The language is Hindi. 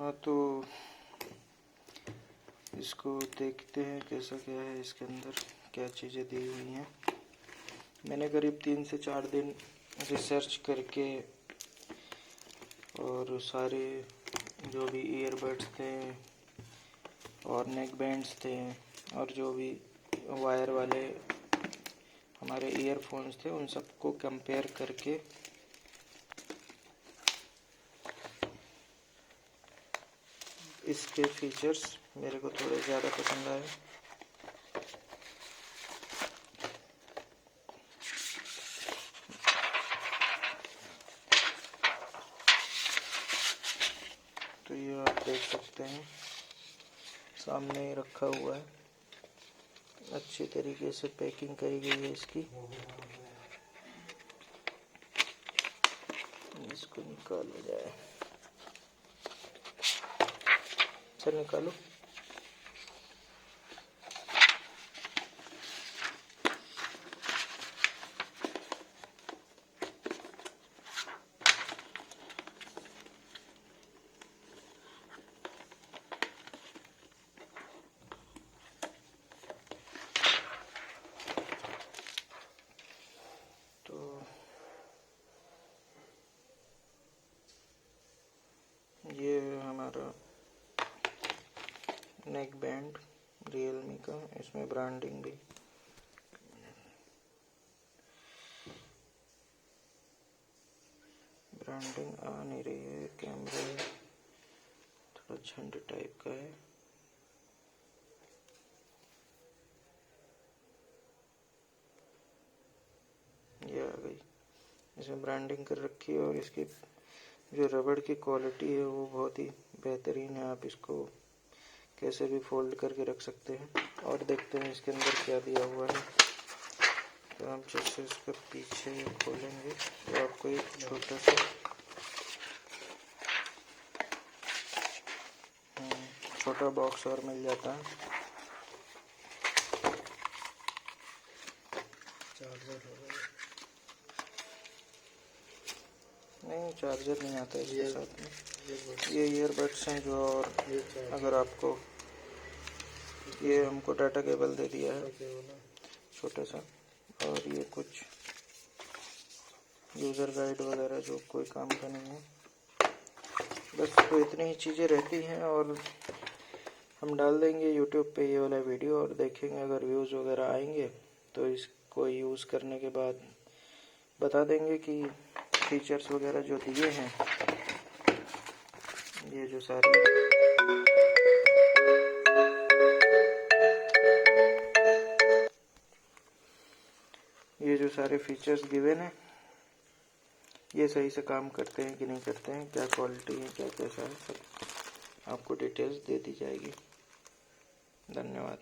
हाँ, तो इसको देखते हैं कैसा क्या है, इसके अंदर क्या चीज़ें दी हुई हैं। मैंने करीब 3 से 4 दिन रिसर्च करके और सारे जो भी ईयरबड्स थे और नेक बैंड्स थे और जो भी वायर वाले हमारे ईयरफोन्स थे उन सबको कंपेयर करके इसके फीचर्स मेरे को थोड़े ज़्यादा पसंद आए। तो ये आप देख सकते हैं सामने ही रखा हुआ है, अच्छी तरीके से पैकिंग करी गई है इसकी। इसको निकाला जाए, सर निकालो। तो ये हमारा नेक बैंड रियलमी का, इसमें ब्रांडिंग भी आ नहीं रही है, कैमरा थोड़ा झंड टाइप का है। ये आ गई, इसमें ब्रांडिंग कर रखी है और इसकी जो रबड़ की क्वालिटी है वो बहुत ही बेहतरीन है। आप इसको कैसे भी फोल्ड करके रख सकते हैं। और देखते हैं इसके अंदर क्या दिया हुआ है। तो हम जैसे इसका पीछे खोलेंगे तो आपको एक छोटा सा छोटा बॉक्स और मिल जाता है। चार्जर नहीं, चार्जर नहीं आता है इसके साथ में। ये ईयरबड्स हैं जो, और अगर आपको ये हमको डाटा केबल दे दिया है छोटा सा, और ये कुछ यूज़र गाइड वगैरह जो कोई काम का नहीं है। बस तो इतनी ही चीज़ें रहती हैं और हम डाल देंगे यूट्यूब पे ये वाला वीडियो और देखेंगे। अगर व्यूज़ वगैरह आएंगे तो इसको यूज़ करने के बाद बता देंगे कि फीचर्स वगैरह जो दिए हैं, ये जो सारे फीचर्स गिवन हैं, ये सही से काम करते हैं कि नहीं करते हैं, क्या क्वालिटी है, क्या कैसा है, सब आपको डिटेल्स दे दी जाएगी। धन्यवाद।